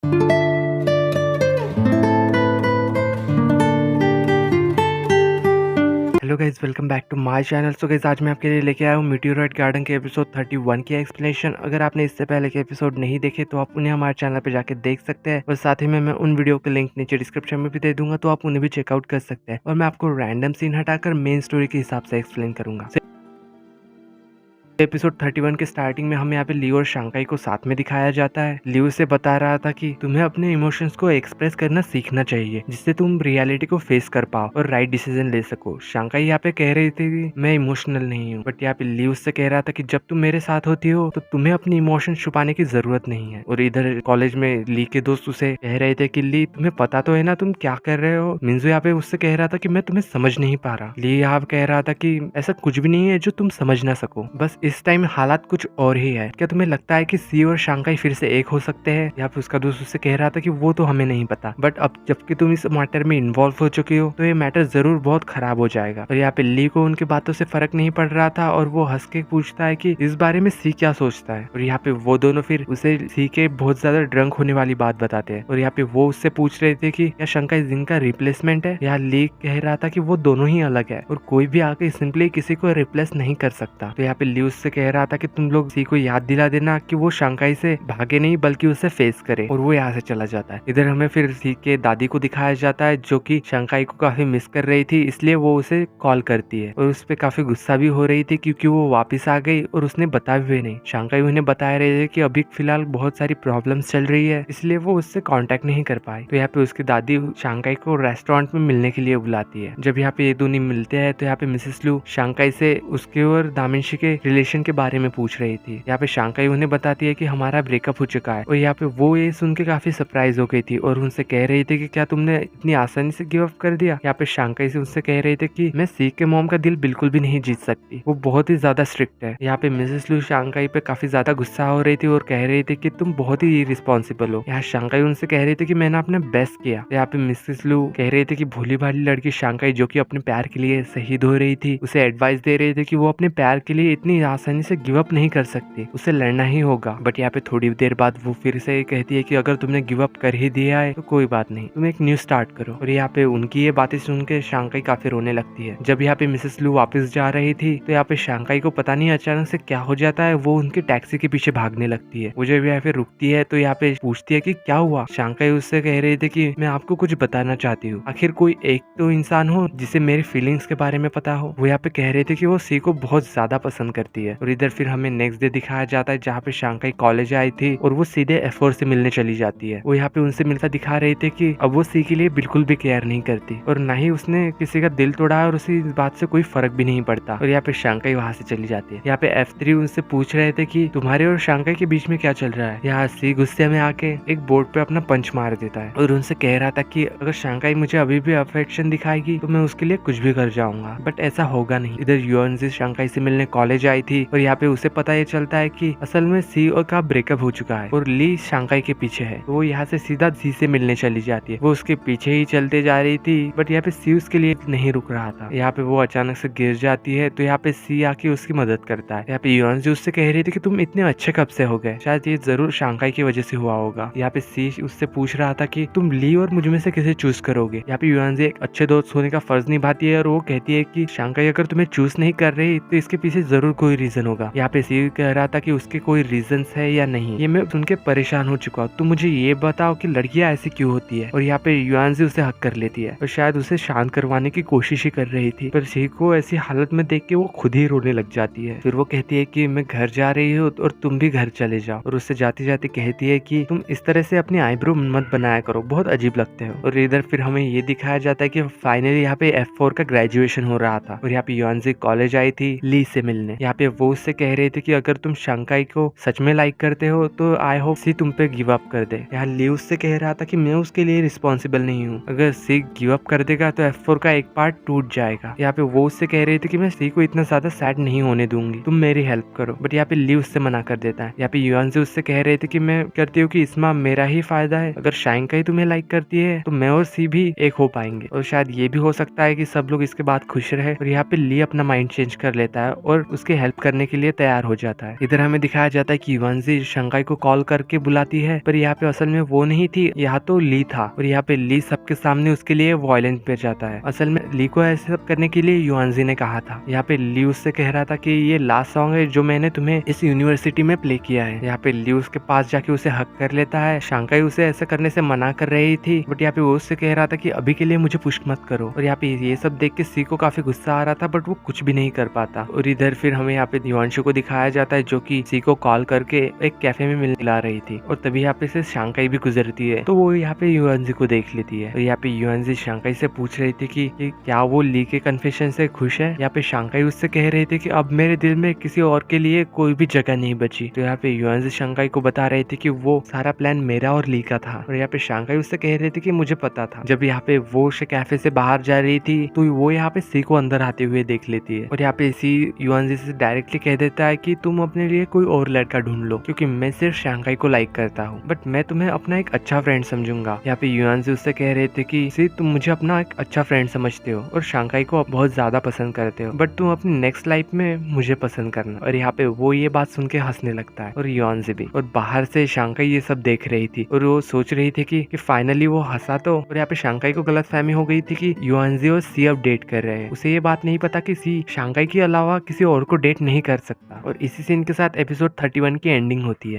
Hello guys, welcome back to my channel. So guys, आज मैं आपके लिए लेके आया हूँ मीटियोराइट गार्डन के एपिसोड 31 की एक्सप्लेनेशन। अगर आपने इससे पहले के एपिसोड नहीं देखे तो आप उन्हें हमारे चैनल पे जाके देख सकते हैं, और साथ ही में मैं उन वीडियो के लिंक नीचे डिस्क्रिप्शन में भी दे दूंगा, तो आप उन्हें भी चेकआउट कर सकते हैं। और मैं आपको रैंडम सीन हटाकर मेन स्टोरी के हिसाब से एक्सप्लेन करूंगा। एपिसोड 31 के स्टार्टिंग में हमें यहाँ पे लियो और शांकाई को साथ में दिखाया जाता है। लियो से बता रहा था कि तुम्हें अपने इमोशंस को एक्सप्रेस करना सीखना चाहिए, जिससे तुम रियलिटी को फेस कर पाओ और राइट डिसीजन ले सको। शांकाई यहाँ पे कह रही थी कि मैं इमोशनल नहीं हूँ, बट यहाँ पे लियो से कह रहा था कि जब तुम मेरे साथ होती हो तो तुम्हें अपनी इमोशन छुपाने की जरूरत नहीं है। और इधर कॉलेज में ली के दोस्त उसे कह रहे थे कि ली, तुम्हें पता तो है ना तुम क्या कर रहे हो। मिंजू यहाँ पे उससे कह रहा था कि मैं तुम्हें समझ नहीं पा रहा। ली यहाँ कह रहा था कि ऐसा कुछ भी नहीं है जो तुम समझ ना सको, बस इस टाइम हालात कुछ और ही है। क्या तुम्हें लगता है कि सी और शांकाई फिर से एक हो सकते हैं? यहाँ पे उसका दोस्त उससे कह रहा था कि वो तो हमें नहीं पता, बट अब जबकि तुम इस मैटर में इन्वॉल्व हो चुकी हो तो ये मैटर जरूर बहुत खराब हो जाएगा। और यहाँ पे ली को उनकी बातों से फर्क नहीं पड़ रहा था, और वो हंस के पूछता है कि इस बारे में सी क्या सोचता है। और यहाँ पे वो दोनों फिर उसे सी के बहुत ज्यादा ड्रंक होने वाली बात बताते हैं। और यहाँ पे वो उससे पूछ रहे थे कि क्या शांकाई जिन का रिप्लेसमेंट है। यहाँ ली कह रहा था कि वो दोनों ही अलग है और कोई भी आके सिंपली किसी को रिप्लेस नहीं कर सकता। तो यहाँ पे ली उससे कह रहा था कि तुम लोग सी को याद दिला देना कि वो शांकाई से भागे नहीं बल्कि उसे फेस करे, और वो यहाँ से चला जाता है। इधर हमें फिर सी के दादी को दिखाया जाता है, जो कि शांकाई को काफी मिस कर रही थी, इसलिए वो उसे कॉल करती है। और उस पर काफी गुस्सा भी हो रही थी क्योंकि वो वापस आ गई और उसने बताया भी नहीं। शांकाई उन्हें बता रहे थे कि अभी फिलहाल बहुत सारी प्रॉब्लम्स चल रही है, इसलिए वो उससे कांटेक्ट नहीं कर पाई। तो यहाँ पे उसकी दादी शांकाई को रेस्टोरेंट में मिलने के लिए बुलाती है। जब यहाँ पे ये दोनों मिलते हैं तो यहाँ पे मिसेस लू शांकाई से उसके और दामिंशी के रिलेशन के बारे में पूछ रही थी। यहाँ पे शांकाई उन्हें बताती है कि हमारा ब्रेकअप हो चुका है। और यहाँ पे वो ये सुन के काफी सरप्राइज हो गई थी और उनसे कह रही थी कि क्या तुमने इतनी आसानी से गिव अप कर दिया। यहाँ पे शांकाई से उससे कह रही थी कि मैं सी के मॉम का दिल बिल्कुल भी नहीं जीत सकती, वो बहुत ही ज्यादा स्ट्रिक्ट है। यहाँ पे मिसेस लू शांकाई पे काफी ज्यादा गुस्सा हो रही थी और कह रही थी कि तुम बहुत ही इरिस्पॉन्सिबल हो। यहाँ शांकाई उनसे कह रही थी कि मैंने अपना बेस्ट किया। यहाँ पे मिसेस लू कह रही थी कि भोली भाली लड़की शांकाई, जो कि अपने प्यार के लिए शहीद हो रही थी, उसे एडवाइस दे रही थी कि वो अपने प्यार के लिए इतनी आसानी से गिव अप नहीं कर सकती, उसे लड़ना ही होगा। बट यहाँ पे थोड़ी देर बाद वो फिर से कहती है कि अगर तुमने गिव अप कर ही दिया है तो कोई बात नहीं, तुम एक न्यू स्टार्ट करो। और यहाँ पे उनकी ये बातें सुन के शांकाई काफी रोने लगती है। जब यहाँ पे मिसेस लू वापस जा रही थी तो यहाँ पे शांकाई को पता नहीं अचानक से क्या हो जाता है, वो उनके टैक्सी के पीछे भागने लगती है। वो जब यहाँ पे रुकती है तो यहाँ पे पूछती है कि क्या हुआ। शांकाई उससे कह रही थी कि मैं आपको कुछ बताना चाहती हूँ, आखिर कोई एक तो इंसान हो जिसे मेरी फीलिंग्स के बारे में पता हो। वो यहाँ पे कह रही थी कि वो सी को बहुत ज्यादा पसंद करती है। और इधर फिर हमें नेक्स्ट डे दिखाया जाता है जहाँ पे शांकाई कॉलेज आई थी और वो सीधे F4 से मिलने चली जाती है। वो यहाँ पे उनसे मिलता दिखा रही थी कि अब वो सी के लिए बिल्कुल भी केयर नहीं करती और ना ही उसने किसी का दिल तोड़ा और उसी बात से कोई फर्क भी नहीं पड़ता। और यहाँ पे शांकाई वहाँ से चली जाती है। यहाँ पे F3 उनसे पूछ रहे थे कि तुम्हारे और शांकाई के बीच में क्या चल रहा है। यहाँ सी गुस्से में आके एक बोर्ड पे अपना पंच मार देता है और उनसे कह रहा था कि अगर शांकाई मुझे अभी भी अफेक्शन दिखाएगी तो मैं उसके लिए कुछ भी कर जाऊंगा, बट ऐसा होगा नहीं। इधर यूएनजी शांकाई से मिलने कॉलेज आई थी और यहाँ पे उसे पता ये चलता है कि असल में सी और का ब्रेकअप हो चुका है और ली शांकाई के पीछे है। तो वो यहाँ से सीधा सी से मिलने चली जाती है। वो उसके पीछे ही चलते जा रही थी, बट यहाँ पे सी उसके लिए नहीं रुक रहा था। यहाँ पे वो अचानक से गिर जाती है तो यहाँ पे सी आके उसकी मदद करता है। यहाँ पे यूएनजी उससे कह रही थी कि तुम इतने अच्छे कब से हो गए, शायद ये जरूर शांकाई की वजह से हुआ होगा। यहाँ पे सी उससे पूछ रहा था कि तुम ली और मुझ में से किसे चूज करोगे। यहाँ पे यूएनजी एक अच्छे दोस्त होने का फर्ज निभाती है और वो कहती है कि शांकाई अगर तुम्हें चूज नहीं कर रही तो इसके पीछे जरूर कोई रीजन होगा। यहाँ पे सी कह रहा था कि उसके कोई रीजंस है या नहीं, ये मैं सुन के परेशान हो चुका हूँ। तुम मुझे ये बताओ कि लड़कियां ऐसी क्यों होती है। और यहाँ पे युआनजी उसे हक कर लेती है और शायद उसे शांत करवाने की कोशिश ही कर रही थी, पर सी को ऐसी हालत में देख के वो खुद ही रोने लग जाती है। फिर वो कहती है कि मैं घर जा रही हूँ और तुम भी घर चले जाओ। और उससे जाते जाते कहती है कि तुम इस तरह से अपनी आईब्रो मत बनाया करो, बहुत अजीब लगते हो। और इधर फिर हमें ये दिखाया जाता है कि फाइनली यहाँ पे F4 का ग्रेजुएशन हो रहा था और यहाँ पे युआनजी कॉलेज आई थी ली से मिलने। यहाँ पे वो उससे कह रहे थे कि अगर तुम शांकाई को सच में लाइक करते हो तो आई होप सी तुम पे गिव अप कर दे। यहाँ ली उससे कह रहा था कि मैं उसके लिए रिस्पॉन्सिबल नहीं हूँ, अगर सी गिव अप कर देगा तो F4 का एक पार्ट टूट जाएगा। यहाँ पे वो उससे कह रही थी कि मैं सी को इतना ज्यादा सैड नहीं होने दूंगी, तुम मेरी हेल्प करो। बट यहाँ पे ली उससे मना कर देता है। यहाँ पे युआनजी उससे कह रहे थे कि मैं करती हूँ कि इसमें मेरा ही फायदा है, अगर शांकाई तुम्हें लाइक करती है तो मैं और सी भी एक हो पाएंगे और शायद ये भी हो सकता है कि सब लोग इसके बाद खुश रहे। और यहाँ पे ली अपना माइंड चेंज कर लेता है और उसकी हेल्प करने के लिए तैयार हो जाता है। इधर हमें दिखाया जाता है कि युआनजी शांघाई को कॉल करके बुलाती है, पर यहाँ पे असल में वो नहीं थी, यहाँ तो ली था। और यहाँ पे ली सबके सामने उसके लिए वायलेंस पे जाता है। असल में ली को ऐसे सब करने के लिए युआनजी ने कहा था। यहाँ पे ली उससे कह रहा था कि ये लास्ट सॉन्ग है जो मैंने तुम्हें इस यूनिवर्सिटी में प्ले किया है। यहाँ पे ली उसके पास जाके उसे हक कर लेता है। शांघाई उसे ऐसा करने से मना कर रही थी, बट यहाँ पे वो उससे कह रहा था कि अभी के लिए मुझे पुश मत करो। और यहाँ पे ये सब देख के सी को काफी गुस्सा आ रहा था, बट वो कुछ भी नहीं कर पाता। और इधर फिर हमें यहाँ पे युआनशु को दिखाया जाता है जो कि सी को कॉल करके एक कैफे में मिला रही थी। और तभी यहाँ पे से शांघाई भी गुजरती है, तो वो यहाँ पे युआनजी को देख लेती है। और यहाँ पे युआनजी शांघाई से पूछ रही थी कि क्या वो ली के कन्फेशन से खुश है। यहाँ पे शांघाई उससे कह रही थी कि अब मेरे दिल में किसी और के लिए कोई भी जगह नहीं बची। तो यहाँ पे युआनजी शांघाई को बता रही थी कि वो सारा प्लान मेरा और ली का था। और यहाँ पे शांघाई उससे कह रही थी कि मुझे पता था। जब यहाँ पे वो कैफे से बाहर जा रही थी तो वो यहाँ पे सी को अंदर आते हुए देख लेती है। और यहाँ पे सी युआनजी से डायरेक्टली कह देता है कि तुम अपने लिए कोई और लड़का ढूंढ लो, क्योंकि मैं सिर्फ शांघाई को लाइक करता हूँ, बट मैं तुम्हें अपना एक अच्छा फ्रेंड समझूंगा। यहाँ पे युआनजी उससे कह रहे थे कि सी तुम मुझे अपना एक अच्छा फ्रेंड समझते हो और शांघाई को बहुत ज्यादा पसंद करते हो, बट तुम अपनी नेक्स्ट लाइफ में मुझे पसंद करना। और यहाँ पे वो ये बात सुन के हंसने लगता है और युआनजी भी। और बाहर से शांघाई ये सब देख रही थी और वो सोच रही थी कि फाइनली वो हंसा तो। और यहाँ पे शांघाई को गलतफहमी हो गई थी कि युआनजी और सी अब डेट कर रहे हैं। उसे ये बात नहीं पता कि सी शांघाई के अलावा किसी और को डेट नहीं कर सकता। और इसी सीन के साथ एपिसोड 31 की एंडिंग होती है।